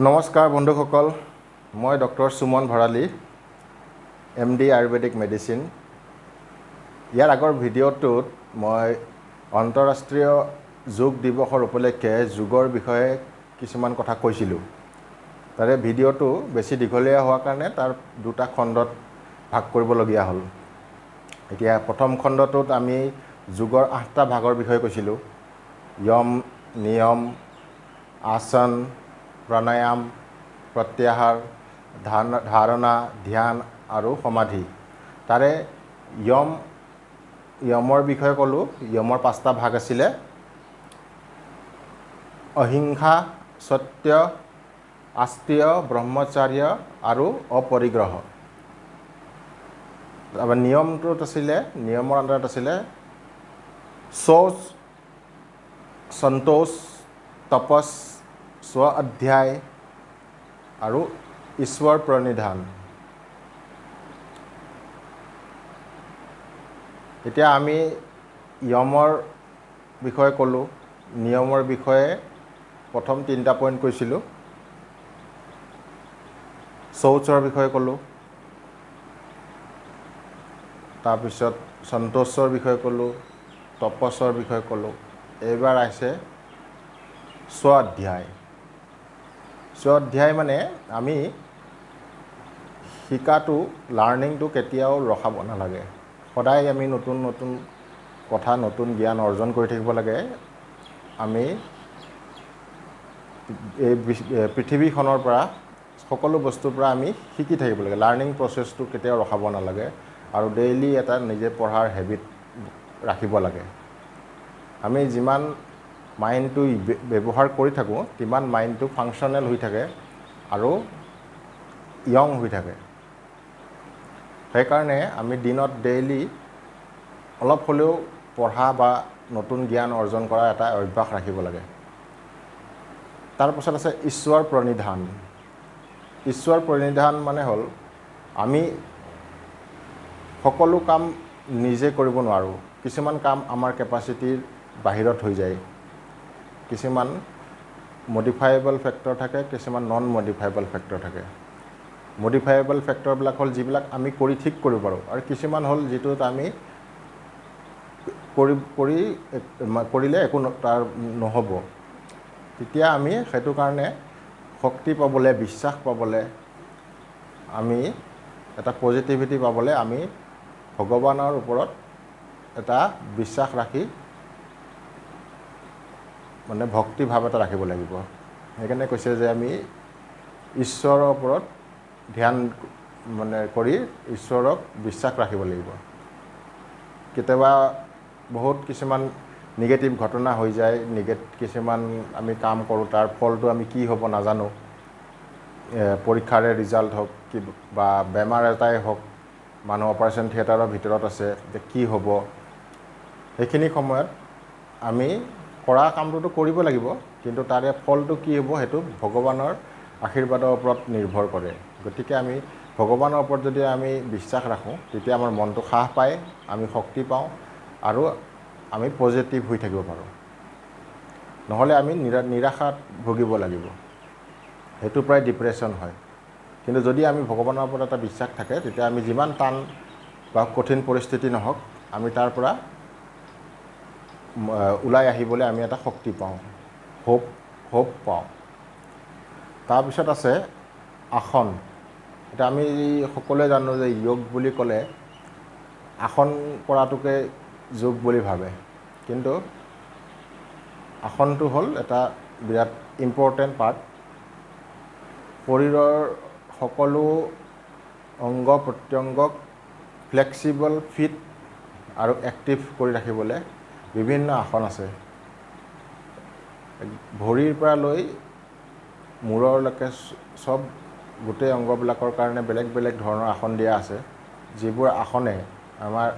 নমস্কাৰ বন্ধুসকল, মই doctor Suman Bharali, MD Ayurvedic medicine. ইয়াৰ আগৰ ভিডিঅ'টোত মই আন্তঃৰাষ্ট্ৰীয় যোগ দিৱসৰ উপলক্ষে যোগৰ বিষয়ে কিছুমান কথা কৈছিলোঁ। তাৰে ভিডিঅ'টো বেছি দীঘলীয়া হোৱাৰ কাৰণে তাৰ দুটা খণ্ডত ভাগ কৰিবলগীয়া হ'ল। এতিয়া প্ৰথম খণ্ডটোত আমি যোগৰ 8টা ভাগৰ বিষয়ে কৈছিলোঁ। য়ম, নিয়ম, আসন, প্ৰাণায়াম, প্ৰত্যাহাৰ, ধাৰণা, ধ্যান আৰু সমাধি। তাৰে য়মৰ বিষয়ে ক'লোঁ। য়মৰ 5টা ভাগ আছিলে: অহিংসা, সত্য, আস্তেয়, ব্ৰহ্মচাৰ্য আৰু অপৰিগ্ৰহ। তাৰপৰা নিয়মৰ আণ্ডাৰত আছিলে শৌচ, সন্তোষ, তপস, স্ব অধ্যায় আৰু ঈশ্বৰ প্ৰণিধান। এতিয়া আমি য়মৰ বিষয়ে ক'লোঁ। নিয়মৰ বিষয়ে প্ৰথম 3টা পইণ্ট কৈছিলোঁ। শৌচৰ বিষয়ে ক'লোঁ, তাৰপিছত সন্তোষৰ বিষয়ে ক'লোঁ, তপস্যৰ বিষয়ে ক'লোঁ। এইবাৰ আহিছে স্ব অধ্যায়। স্ব অধ্যায় মানে আমি শিকাটো, লাৰ্ণিংটো কেতিয়াও ৰখাব নালাগে। সদায় আমি নতুন নতুন কথা, নতুন জ্ঞান অৰ্জন কৰি থাকিব লাগে। আমি এই পৃথিৱীখনৰ পৰা সকলো বস্তুৰ পৰা আমি শিকি থাকিব লাগে। লাৰ্ণিং প্ৰচেছটো কেতিয়াও ৰখাব নালাগে আৰু ডেইলি এটা নিজে পঢ়াৰ হেবিট ৰাখিব লাগে। আমি যিমান মাইণ্ডটো ব্যৱহাৰ কৰি থাকোঁ, তিমান মাইণ্ডটো ফাংচনেল হৈ থাকে আৰু য়ং হৈ থাকে। সেইকাৰণে আমি দিনত ডেইলি অলপ হ'লেও পঢ়া বা নতুন জ্ঞান অৰ্জন কৰা এটা অভ্যাস ৰাখিব লাগে। তাৰপাছত আছে ঈশ্বৰ প্ৰণিধান। ঈশ্বৰ প্ৰণিধান মানে হ'ল, আমি সকলো কাম নিজে কৰিব নোৱাৰোঁ। কিছুমান কাম আমাৰ কেপাচিটিৰ বাহিৰত হৈ যায়। কিছুমান মডিফাইবল ফেক্টৰ থাকে, কিছুমান নন মডিফাইবল ফেক্টৰ থাকে। মডিফাইবল ফেক্টৰবিলাক হ'ল যিবিলাক আমি ঠিক কৰিব পাৰোঁ, আৰু কিছুমান হ'ল যিটোত আমি কৰিলে একো তাৰ নহ'ব। তেতিয়া আমি সেইটো কাৰণে শক্তি পাবলৈ, বিশ্বাস পাবলৈ, আমি এটা পজিটিভিটি পাবলৈ আমি ভগৱানৰ ওপৰত এটা বিশ্বাস ৰাখি মানে ভক্তিভাৱ এটা ৰাখিব লাগিব। সেইকাৰণে কৈছে যে আমি ঈশ্বৰৰ ওপৰত ধ্যান কৰি ঈশ্বৰক বিশ্বাস ৰাখিব লাগিব। কেতিয়াবা বহুত কিছুমান নিগেটিভ ঘটনা হৈ যায়। কিছুমান আমি কাম কৰোঁ, তাৰ ফলটো আমি কি হ'ব নাজানো। পৰীক্ষাৰে ৰিজাল্ট হওক বা বেমাৰ এটাই হওক, মানুহ অপাৰেশ্যন থিয়েটাৰৰ ভিতৰত আছে, যে কি হ'ব। সেইখিনি সময়ত আমি কৰা কামটোতো কৰিব লাগিব, কিন্তু তাৰে ফলটো কি হ'ব সেইটো ভগৱানৰ আশীৰ্বাদৰ ওপৰত নিৰ্ভৰ কৰে। গতিকে আমি ভগৱানৰ ওপৰত যদি আমি বিশ্বাস ৰাখোঁ, তেতিয়া আমাৰ মনটো সাহ পায়, আমি শক্তি পাওঁ আৰু আমি পজিটিভ হৈ থাকিব পাৰোঁ। নহ'লে আমি নিৰাশাত ভুগিব লাগিব। সেইটো প্ৰায় ডিপ্ৰেশ্যন হয়। কিন্তু যদি আমি ভগৱানৰ ওপৰত এটা বিশ্বাস থাকে, তেতিয়া আমি যিমান টান বা কঠিন পৰিস্থিতি নহওক, আমি তাৰ পৰা ওলাই আহিবলৈ আমি এটা শক্তি পাওঁ, হোপ পাওঁ। তাৰপিছত আছে আসন। এতিয়া আমি সকলোৱে জানো যে যোগ বুলি ক'লে আসন কৰাটোকে যোগ বুলি ভাবে, কিন্তু আসনটো হ'ল এটা বিৰাট ইম্পৰ্টেণ্ট পাৰ্ট। শৰীৰৰ সকলো অংগ প্ৰত্যংগক ফ্লেক্সিবল, ফিট আৰু এক্টিভ কৰি ৰাখিবলৈ বিভিন্ন আসন আছে। ভৰিৰ পৰা লৈ মূৰলৈকে চব গোটেই অংগবিলাকৰ কাৰণে বেলেগ বেলেগ ধৰণৰ আসন দিয়া আছে, যিবোৰ আসনে আমাৰ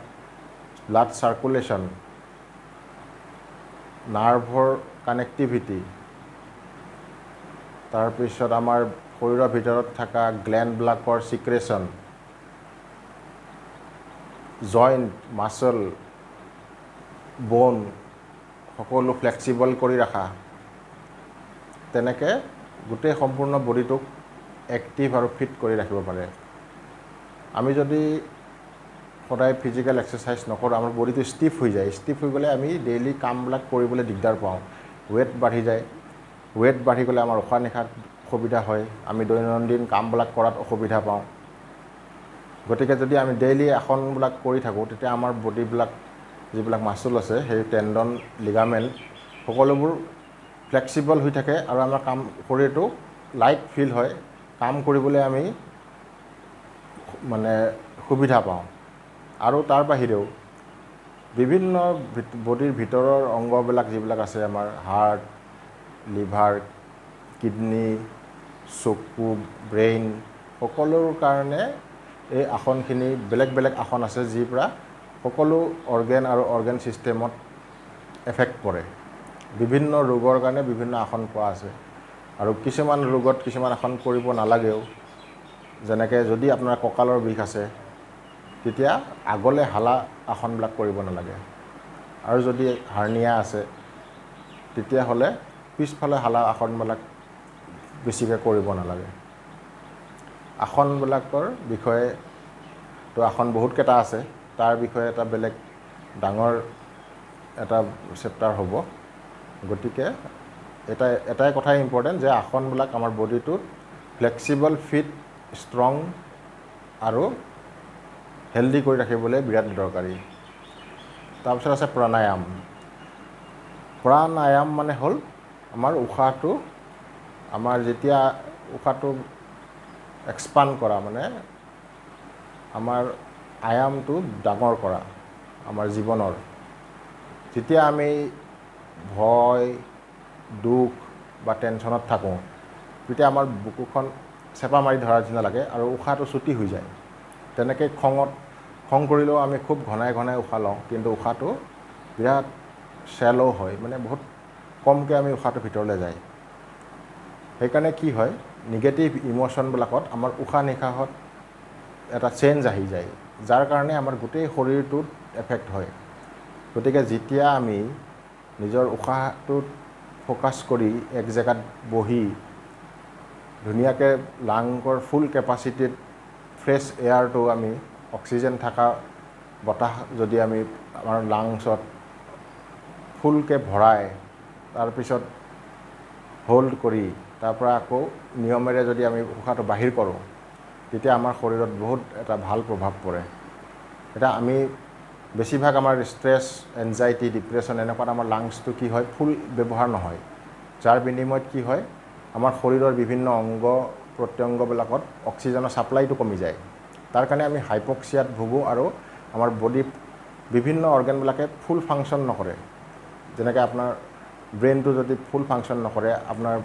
ব্লাড চাৰ্কুলেশ্যন, নাৰ্ভৰ কানেক্টিভিটি, তাৰপিছত আমাৰ শৰীৰৰ ভিতৰত থকা গ্লেণ্ডবিলাকৰ চিক্ৰেশ্যন, জইণ্ট, মাছল, বোন সকলো ফ্লেক্সিবল কৰি ৰাখা, তেনেকৈ গোটেই সম্পূৰ্ণ বডিটোক এক্টিভ আৰু ফিট কৰি ৰাখিব পাৰে। আমি যদি সদায় ফিজিকেল এক্সাৰচাইজ নকৰোঁ আমাৰ বডিটো ষ্টিফ হৈ যায়। ষ্টিফ হৈ গ'লে আমি ডেইলি কামবিলাক কৰিবলৈ দিগদাৰ পাওঁ। ৱেট বাঢ়ি যায়। ৱেট বাঢ়ি গ'লে আমাৰ উশাহ নিশাত অসুবিধা হয়। আমি দৈনন্দিন কামবিলাক কৰাত অসুবিধা পাওঁ। গতিকে যদি আমি ডেইলি আসনবিলাক কৰি থাকোঁ তেতিয়া আমাৰ বডিবিলাক যিবিলাক মাচুল আছে সেই টেণ্ডন লিগামেণ্ট সকলোবোৰ ফ্লেক্সিবল হৈ থাকে আৰু আমাৰ শৰীৰটো লাইট ফিল হয়। কাম কৰিবলৈ আমি মানে সুবিধা পাওঁ। আৰু তাৰ বাহিৰেও বিভিন্ন বডিৰ ভিতৰৰ অংগবিলাক যিবিলাক আছে আমাৰ হাৰ্ট, লিভাৰ, কিডনী, চকু, ব্ৰেইন সকলোৰ কাৰণে এই আসনখিনি বেলেগ বেলেগ আসন আছে যিৰ পৰা সকলো অৰ্গেন আৰু অৰ্গেন ছিষ্টেমত এফেক্ট কৰে। বিভিন্ন ৰোগৰ কাৰণে বিভিন্ন আসন পোৱা আছে আৰু কিছুমান ৰোগত কিছুমান আসন কৰিব নালাগেও। যেনেকৈ যদি আপোনাৰ কঁকালৰ বিষ আছে তেতিয়া আগলৈ হালা আসনবিলাক কৰিব নালাগে। আৰু যদি হাৰ্নিয়া আছে তেতিয়াহ'লে পিছফালে হালা আসনবিলাক বেছিকৈ কৰিব নালাগে। আসনবিলাকৰ বিষয়ে তো আসন বহুতকেইটা আছে, তাৰ বিষয়ে এটা বেলেগ ডাঙৰ এটা চেপ্টাৰ হ'ব। গতিকে এটাই কথাই ইম্পৰ্টেণ্ট যে আসনবিলাক আমাৰ বডিটোত ফ্লেক্সিবল, ফিট, ষ্ট্ৰং আৰু হেল্ডি কৰি ৰাখিবলৈ বিৰাট দৰকাৰী। তাৰপিছত আছে প্ৰাণায়াম। প্ৰাণায়াম মানে হ'ল আমাৰ উশাহটো, আমাৰ যেতিয়া উশাহটো এক্সপাণ্ড কৰা মানে আমাৰ আয়ামটো ডাঙৰ কৰা আমাৰ জীৱনৰ। যেতিয়া আমি ভয়, দুখ বা টেনশ্যনত থাকোঁ তেতিয়া আমাৰ বুকুখন চেপা মাৰি ধৰাৰ নিচিনা লাগে আৰু উশাহটো চুটি হৈ যায়। তেনেকৈ খং কৰিলেও আমি খুব ঘনাই ঘনাই উশাহ লওঁ, কিন্তু উশাহটো বিৰাট শ্বেল' হয়, মানে বহুত কমকৈ আমি উশাহটো ভিতৰলৈ যায়। সেইকাৰণে কি হয়, নিগেটিভ ইম'শ্যনবিলাকত আমাৰ উশাহ নিশাহত এটা চেঞ্জ আহি যায়, যাৰ কাৰণে আমাৰ গোটেই শৰীৰটোত এফেক্ট হয়। গতিকে যেতিয়া আমি নিজৰ উশাহটোত ফ'কাছ কৰি এক জেগাত বহি ধুনীয়াকৈ লাংৰ ফুল কেপাচিটিত ফ্ৰেছ এয়াৰটো আমি অক্সিজেন থকা বতাহ যদি আমি আমাৰ লাংছত ফুলকৈ ভৰাই তাৰপিছত হোল্ড কৰি তাৰপৰা আকৌ নিয়মেৰে যদি আমি উশাহটো বাহিৰ কৰোঁ তেতিয়া আমাৰ শৰীৰত বহুত এটা ভাল প্ৰভাৱ পৰে। এতিয়া আমি বেছিভাগ আমাৰ ষ্ট্ৰেছ, এনজাইটি, ডিপ্ৰেশ্যন এনেকুৱাত আমাৰ লাংছটো কি হয়, ফুল ব্যৱহাৰ নহয়, যাৰ বিনিময়ত কি হয় আমাৰ শৰীৰৰ বিভিন্ন অংগ প্ৰত্যংগবিলাকত অক্সিজেনৰ ছাপ্লাইটো কমি যায়। তাৰ কাৰণে আমি হাইপক্সিয়াত ভুগোঁ আৰু আমাৰ বডি বিভিন্ন অৰ্গেনবিলাকে ফুল ফাংচন নকৰে। যেনেকৈ আপোনাৰ ব্ৰেইনটো যদি ফুল ফাংচন নকৰে আপোনাৰ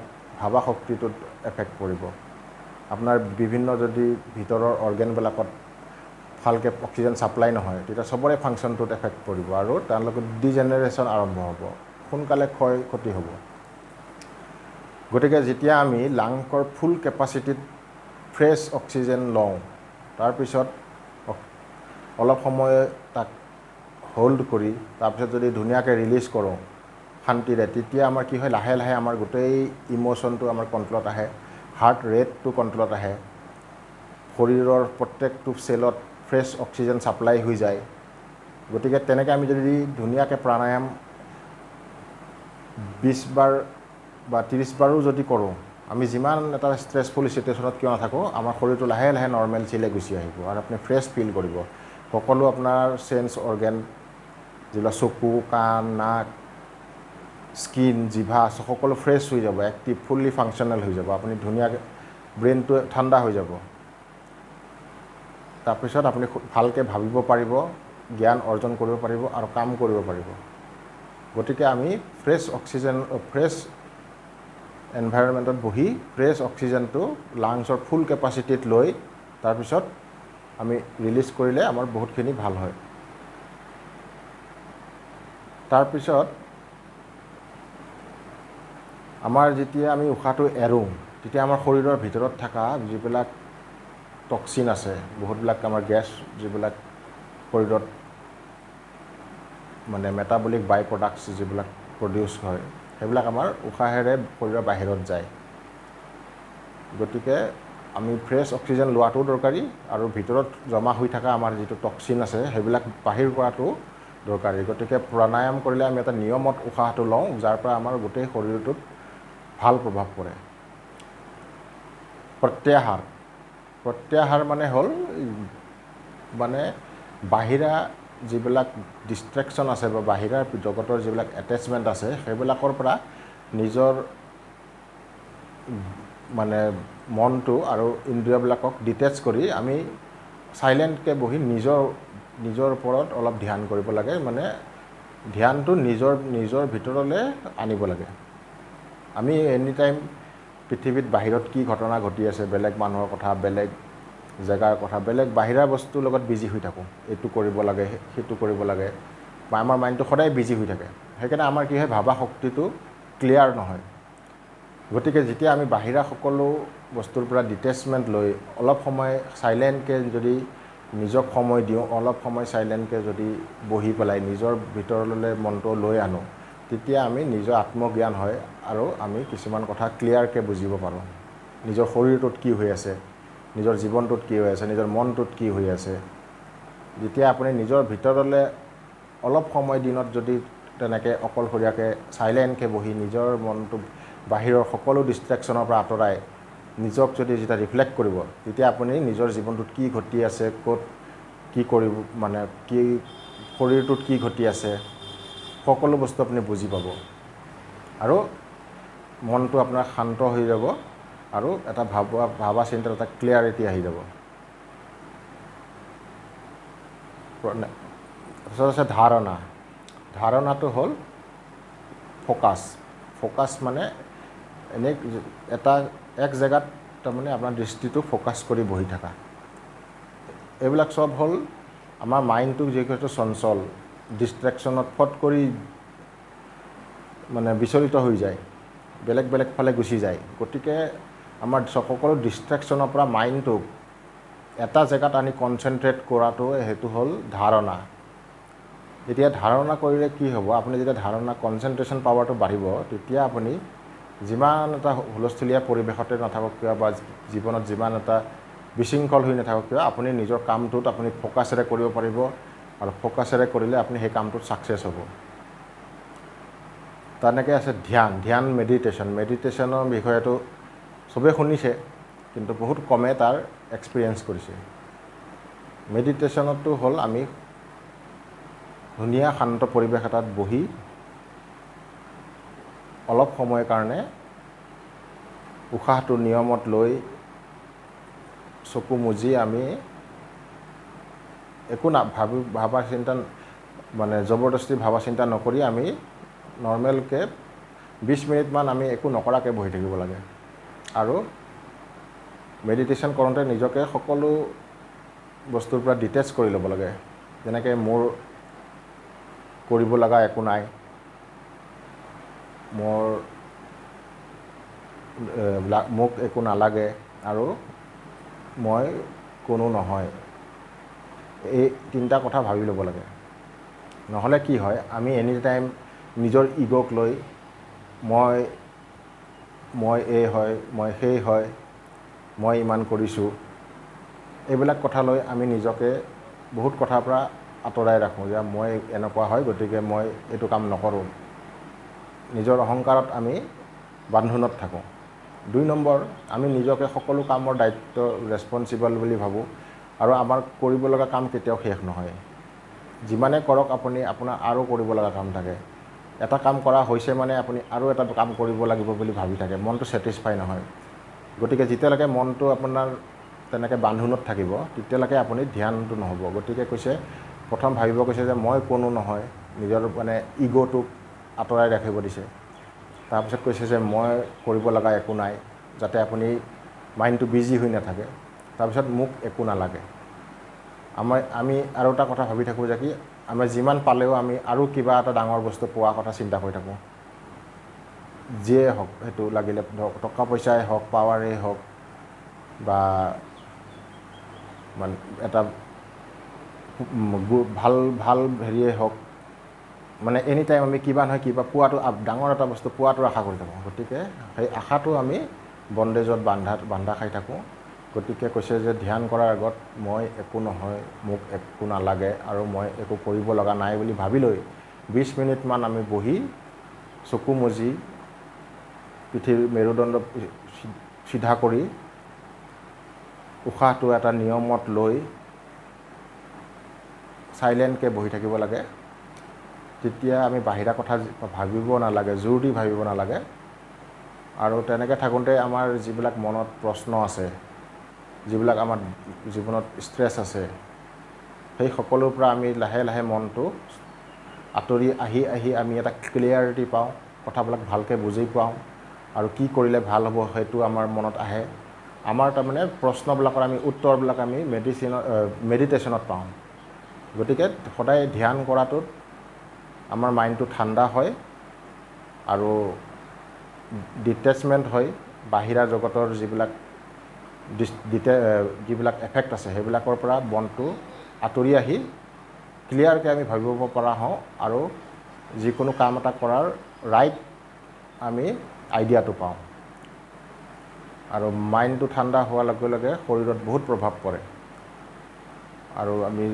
ভাবা শক্তিটোত এফেক্ট পৰিব। আপোনাৰ বিভিন্ন যদি ভিতৰৰ অৰ্গেনবিলাকত ভালকৈ অক্সিজেন ছাপ্লাই নহয় তেতিয়া চবৰে ফাংচনটোত এফেক্ট পৰিব আৰু তেওঁলোকৰ ডিজেনেৰেশ্যন আৰম্ভ হ'ব, সোনকালে ক্ষয় ক্ষতি হ'ব। গতিকে যেতিয়া আমি লাংৰ ফুল কেপাচিটিত ফ্ৰেছ অক্সিজেন লওঁ তাৰপিছত অলপ সময় তাক হোল্ড কৰি তাৰপিছত যদি ধুনীয়াকৈ ৰিলিজ কৰোঁ শান্তিৰে, তেতিয়া আমাৰ কি হয় লাহে লাহে আমাৰ গোটেই ইম'শ্যনটো আমাৰ কণ্ট্ৰলত আহে, হাৰ্ট ৰেটটো কণ্ট্ৰলত আহে, শৰীৰৰ প্ৰত্যেকটো চেলত ফ্ৰেছ অক্সিজেন ছাপ্লাই হৈ যায়। গতিকে তেনেকৈ আমি যদি ধুনীয়াকৈ প্ৰাণায়াম 20 বাৰ বা 30 বাৰো যদি কৰোঁ, আমি যিমান এটা ষ্ট্ৰেছফুল ছিটুৱেশ্যনত কিয় নাথাকোঁ আমাৰ শৰীৰটো লাহে লাহে নৰ্মেল চিলে গুচি আহিব আৰু আপুনি ফ্ৰেছ ফিল কৰিব। সকলো আপোনাৰ চেন্স অৰ্গেন যিবিলাক চকু, কাণ, নাক, স্কিন, জিভা সকলো ফ্ৰেছ হৈ যাব, এক্টিভ, ফুল্লি ফাংচনেল হৈ যাব। আপুনি ধুনীয়াকৈ ব্ৰেইনটো ঠাণ্ডা হৈ যাব। তাৰপিছত আপুনি ভালকৈ ভাবিব পাৰিব, জ্ঞান অৰ্জন কৰিব পাৰিব আৰু কাম কৰিব পাৰিব। গতিকে আমি ফ্ৰেছ অক্সিজেন, ফ্ৰেছ এনভাইৰনমেণ্টত বহি ফ্ৰেছ অক্সিজেনটো লাংছৰ ফুল কেপাচিটিত লৈ তাৰপিছত আমি ৰিলিজ কৰিলে আমাৰ বহুতখিনি ভাল হয়। তাৰপিছত আমাৰ যেতিয়া আমি উশাহটো এৰোঁ তেতিয়া আমাৰ শৰীৰৰ ভিতৰত থকা যিবিলাক টক্সিন আছে, বহুতবিলাক আমাৰ গেছ যিবিলাক শৰীৰত মানে মেটাবলিক বাই প্ৰডাক্টছ যিবিলাক প্ৰডিউচ হয় সেইবিলাক আমাৰ উশাহেৰে শৰীৰৰ বাহিৰত যায়। গতিকে আমি ফ্ৰেছ অক্সিজেন লোৱাটো দৰকাৰী আৰু ভিতৰত জমা হৈ থকা আমাৰ যিটো টক্সিন আছে সেইবিলাক বাহিৰ কৰাটো দৰকাৰী। গতিকে প্ৰাণায়াম কৰিলে আমি এটা নিয়মত উশাহটো লওঁ, যাৰ পৰা আমাৰ গোটেই শৰীৰটোত ভাল প্ৰভাৱ পৰে। প্ৰত্যাহাৰ প্ৰত্যাহাৰ মানে হ'ল মানে বাহিৰা যিবিলাক ডিষ্ট্ৰেকশ্যন আছে বা বাহিৰা জগতৰ যিবিলাক এটেচমেণ্ট আছে সেইবিলাকৰ পৰা নিজৰ মানে মনটো আৰু ইন্দ্ৰিয়বিলাকক ডিটেচ কৰি আমি চাইলেণ্টকৈ বহি নিজৰ ওপৰত অলপ ধ্যান কৰিব লাগে। মানে ধ্যানটো নিজৰ ভিতৰলৈ আনিব লাগে। আমি এনি টাইম পৃথিৱীত বাহিৰত কি ঘটনা ঘটি আছে, বেলেগ মানুহৰ কথা, বেলেগ জেগাৰ কথা, বেলেগ বাহিৰা বস্তুৰ লগত বিজি হৈ থাকোঁ। এইটো কৰিব লাগে, সেইটো কৰিব লাগে, বা আমাৰ মাইণ্ডটো সদায় বিজি হৈ থাকে। সেইকাৰণে আমাৰ কি হয়, ভাবা শক্তিটো ক্লিয়াৰ নহয়। গতিকে যেতিয়া আমি বাহিৰা সকলো বস্তুৰ পৰা ডিটেচমেণ্ট লৈ অলপ সময় চাইলেণ্টকৈ যদি নিজক সময় দিওঁ, অলপ সময় চাইলেণ্টকৈ যদি বহি পেলাই নিজৰ ভিতৰলৈ মনটো লৈ আনোঁ, তেতিয়া আমি নিজৰ আত্মজ্ঞান হয় আৰু আমি কিছুমান কথা ক্লিয়াৰকৈ বুজিব পাৰোঁ। নিজৰ শৰীৰটোত কি হৈ আছে, নিজৰ জীৱনটোত কি হৈ আছে, নিজৰ মনটোত কি হৈ আছে। যেতিয়া আপুনি নিজৰ ভিতৰলৈ অলপ সময় দিনত যদি তেনেকৈ অকলশৰীয়াকৈ চাইলেণ্টকৈ বহি নিজৰ মনটো বাহিৰৰ সকলো ডিষ্ট্ৰেকশ্যনৰ পৰা আঁতৰাই নিজক যদি যেতিয়া ৰিফ্লেক্ট কৰিব, তেতিয়া আপুনি নিজৰ জীৱনটোত কি ঘটি আছে, ক'ত কি কৰিব, মানে কি শৰীৰটোত কি ঘটি আছে, সকলো বস্তু আপুনি বুজি পাব আৰু মনটো আপোনাৰ শান্ত হৈ যাব আৰু এটা ভাবা চিন্তাৰ এটা ক্লিয়াৰিটি আহি যাব। তাৰপিছত আছে ধাৰণা। ধাৰণাটো হ'ল ফ'কাছ মানে এনে এক জেগাত তাৰমানে আপোনাৰ দৃষ্টিটো ফ'কাছ কৰি বহি থকা। এইবিলাক চব হ'ল আমাৰ মাইণ্ডটো যিহেতু চঞ্চল, ডিষ্ট্ৰেকশ্যনত ফট কৰি মানে বিচলিত হৈ যায়, বেলেগ বেলেগ ফালে গুচি যায়। গতিকে আমাৰ সকলো ডিষ্ট্ৰেকশ্যনৰ পৰা মাইণ্ডটোক এটা জেগাত আনি কনচেনট্ৰেট কৰাটো সেইটো হ'ল ধাৰণা। এতিয়া ধাৰণা কৰিলে কি হ'ব, আপুনি যেতিয়া কনচেনট্ৰেশ্যন পাৱাৰটো বাঢ়িব, তেতিয়া আপুনি যিমান এটা হুলস্থুলীয়া পৰিৱেশতে নাথাকক কিয় বা জীৱনত যিমান এটা বিশৃংখল হৈ নাথাকক কিয়, আপুনি নিজৰ কামটোত আপুনি ফ'কাছেৰে কৰিব পাৰিব আৰু ফ'কাছেৰে কৰিলে আপুনি সেই কামটোত ছাকচেছ হ'ব। তেনেকৈ আছে ধ্যান মেডিটেশ্যনৰ বিষয়েটো চবেই শুনিছে, কিন্তু বহুত কমে তাৰ এক্সপিৰিয়েঞ্চ কৰিছে। মেডিটেশ্যনটো হ'ল আমি ধুনীয়া শান্ত পৰিৱেশ এটাত বহি অলপ সময়ৰ কাৰণে উশাহটো নিয়মত লৈ চকু মুজি আমি একো ভাবা চিন্তা মানে জবৰদস্তি ভাবা চিন্তা নকৰি আমি নৰ্মেলকৈ 20 মিনিটমান আমি একো নকৰাকৈ বহি থাকিব লাগে। আৰু মেডিটেশ্যন কৰোঁতে নিজকে সকলো বস্তুৰ পৰা ডিটেচ কৰি ল'ব লাগে। যেনেকৈ মোৰ কৰিব লগা একো নাই, মোক একো নালাগে আৰু মই কোনো নহয়, এই তিনিটা কথা ভাবি ল'ব লাগে। নহ'লে কি হয়, আমি এনি টাইম নিজৰ ইগ'ক লৈ মই এই হয়, মই সেই হয়, মই ইমান কৰিছোঁ, এইবিলাক কথা লৈ আমি নিজকে বহুত কথাৰ পৰা আঁতৰাই ৰাখোঁ যে মই এনেকুৱা হয়, গতিকে মই এইটো কাম নকৰোঁ। নিজৰ অহংকাৰত আমি বান্ধোনত থাকোঁ। 2 নম্বৰ, আমি নিজকে সকলো কামৰ দায়িত্ব ৰেছপনচিবল বুলি ভাবোঁ আৰু আমাৰ কৰিব লগা কাম কেতিয়াও শেষ নহয়। যিমানে কৰক আপুনি, আপোনাৰ আৰু কৰিব লগা কাম থাকে। এটা কাম কৰা হৈছে মানে আপুনি আৰু এটা কাম কৰিব লাগিব বুলি ভাবি থাকে, মনটো ছেটিছফাই নহয়। গতিকে যেতিয়ালৈকে মনটো আপোনাৰ তেনেকৈ বান্ধোনত থাকিব, তেতিয়ালৈকে আপুনি ধ্যানটো নহ'ব। গতিকে প্ৰথম ভাবিব কৈছে যে মই কোনো নহয়, নিজৰ মানে ইগ'টোক আঁতৰাই ৰাখিব দিছে। তাৰপিছত কৈছে যে মই কৰিব লগা একো নাই, যাতে আপুনি মাইণ্ডটো বিজি হৈ নাথাকে। তাৰপিছত মোক একো নালাগে। আমি আৰু এটা কথা ভাবি থাকোঁ যে কি, আমি যিমান পালেও আমি আৰু কিবা এটা ডাঙৰ বস্তু পোৱাৰ কথা চিন্তা কৰি থাকোঁ। যিয়ে হওক, সেইটো লাগিলে টকা পইচাই হওক, পাৱাৰেই হওক বা মানে এটা ভাল হেৰিয়ে হওক, মানে এনি টাইম আমি কিবা নহয় কিবা পোৱাটো, ডাঙৰ এটা বস্তু পোৱাটো আশা কৰি থাকোঁ। গতিকে সেই আশাটো আমি বন্দেজত বান্ধা খাই থাকোঁ। গতিকে কৈছে যে ধ্যান কৰাৰ আগত মই একো নহয়, মোক একো নালাগে আৰু মই একো কৰিব লগা নাই বুলি ভাবি লৈ 20 মিনিটমান আমি বহি চকু মুজি পিঠিৰ মেৰুদণ্ড চিধা কৰি উশাহটো এটা নিয়মত লৈ চাইলেণ্টকৈ বহি থাকিব লাগে। তেতিয়া আমি বাহিৰা কথা ভাবিব নালাগে, জোৰ দি ভাবিব নালাগে। আৰু তেনেকৈ থাকোঁতে আমাৰ যিবিলাক মনত প্ৰশ্ন আছে, যিবিলাক আমাৰ জীৱনত ষ্ট্ৰেছ আছে, সেই সকলোৰ পৰা আমি লাহে লাহে মনটো আঁতৰি আহি আমি এটা ক্লিয়াৰিটি পাওঁ, কথাবিলাক ভালকৈ বুজি পাওঁ আৰু কি কৰিলে ভাল হ'ব সেইটো আমাৰ মনত আহে। আমাৰ তাৰমানে প্ৰশ্নবিলাকৰ আমি উত্তৰবিলাক আমি মেডিটেশ্যনত পাওঁ। গতিকে সদায় ধ্যান কৰাটোত আমাৰ মাইণ্ডটো ঠাণ্ডা হয় আৰু ডিটেচমেণ্ট হয়। বাহিৰা জগতৰ যিবিলাক এফেক্ট আছে সেইবিলাকৰ পৰা মনটো আঁতৰি আহি ক্লিয়াৰকৈ আমি ভাবিব পৰা হওঁ আৰু যিকোনো কাম এটা কৰাৰ ৰাইট আমি আইডিয়াটো পাওঁ। আৰু মাইণ্ডটো ঠাণ্ডা হোৱাৰ লগে লগে শৰীৰত বহুত প্ৰভাৱ পৰে আৰু আমি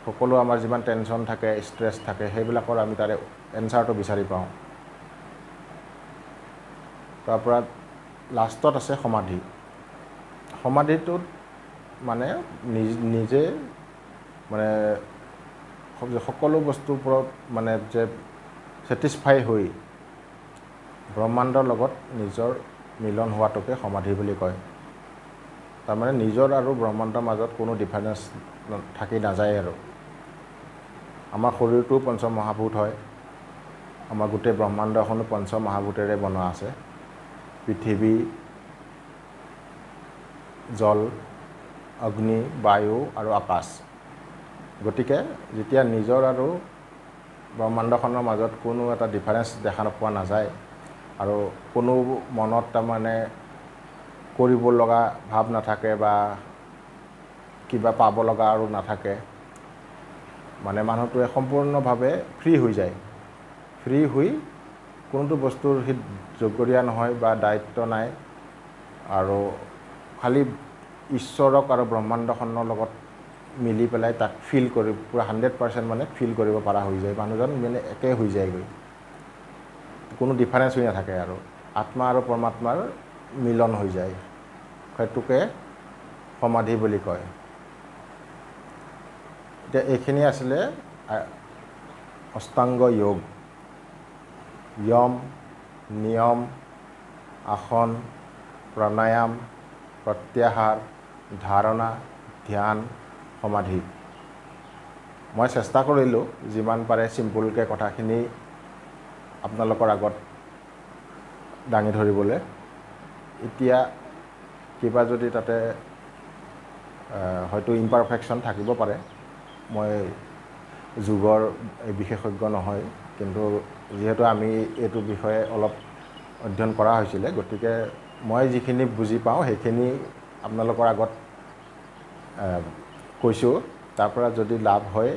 সকলো আমাৰ যিমান টেনশ্যন থাকে, ষ্ট্ৰেছ থাকে, সেইবিলাকৰ আমি তাৰে এনচাৰটো বিচাৰি পাওঁ। তাৰপৰা লাষ্টত আছে সমাধি। সমাধিটোত মানে নিজে মানে সকলো বস্তুৰ ওপৰত মানে যে ছেটিছফাই হৈ ব্ৰহ্মাণ্ডৰ লগত নিজৰ মিলন হোৱাটোকে সমাধি বুলি কয়। তাৰমানে নিজৰ আৰু ব্ৰহ্মাণ্ডৰ মাজত কোনো ডিফাৰেঞ্চ থাকি নাযায় আৰু। আমাৰ শৰীৰটোও পঞ্চমহাভূত হয়, আমাৰ গোটেই ব্ৰহ্মাণ্ডখনো পঞ্চমহাভূতেৰে বনোৱা আছে। পৃথিৱী, জল, অগ্নি, বায়ু আৰু আকাশ। গতিকে যেতিয়া নিজৰ আৰু ব্ৰহ্মাণ্ডখনৰ মাজত কোনো এটা ডিফাৰেঞ্চ দেখা পোৱা নাযায় আৰু কোনো মনত তাৰমানে কৰিব লগা ভাৱ নাথাকে বা কিবা পাব লগা আৰু নাথাকে, মানে মানুহটোৱে সম্পূৰ্ণভাৱে ফ্ৰী হৈ যায়। ফ্ৰী হৈ কোনোটো বস্তুৰ জগৰীয়া নহয় বা দায়িত্ব নাই আৰু খালি ঈশ্বৰক আৰু ব্ৰহ্মাণ্ডখনৰ লগত মিলি পেলাই তাক ফিল কৰি পূৰা 100% মানে ফিল কৰিব পৰা হৈ যায়। মানুহজন মানে একে হৈ যায়গৈ, কোনো ডিফাৰেঞ্চ হৈ নাথাকে আৰু আত্মা আৰু পৰমাত্মাৰ মিলন হৈ যায়। সেইটোকে সমাধি বুলি কয়। এতিয়া এইখিনি আছিলে অষ্টাংগ যোগ। য়ম, নিয়ম, আসন, প্ৰাণায়াম, প্ৰত্যাহাৰ, ধাৰণা, ধ্যান, সমাধি। মই চেষ্টা কৰিলোঁ যিমান পাৰে চিম্পুলকৈ কথাখিনি আপোনালোকৰ আগত দাঙি ধৰিবলৈ। এতিয়া কিবা যদি তাতে হয়তো ইমপাৰফেকশ্যন থাকিব পাৰে, মই যোগৰ বিশেষজ্ঞ নহয়, কিন্তু যিহেতু আমি এইটো বিষয়ে অলপ অধ্যয়ন কৰা হৈছিলে, গতিকে মই যিখিনি বুজি পাওঁ সেইখিনি আপোনালোকৰ আগত কৈছোঁ। তাৰ পৰা যদি লাভ হয়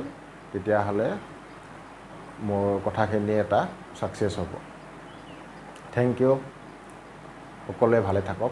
তেতিয়াহ'লে মোৰ কথাখিনি এটা ছাকচেছ হ'ব। Thank you. সকলোৱে ভালে থাকক।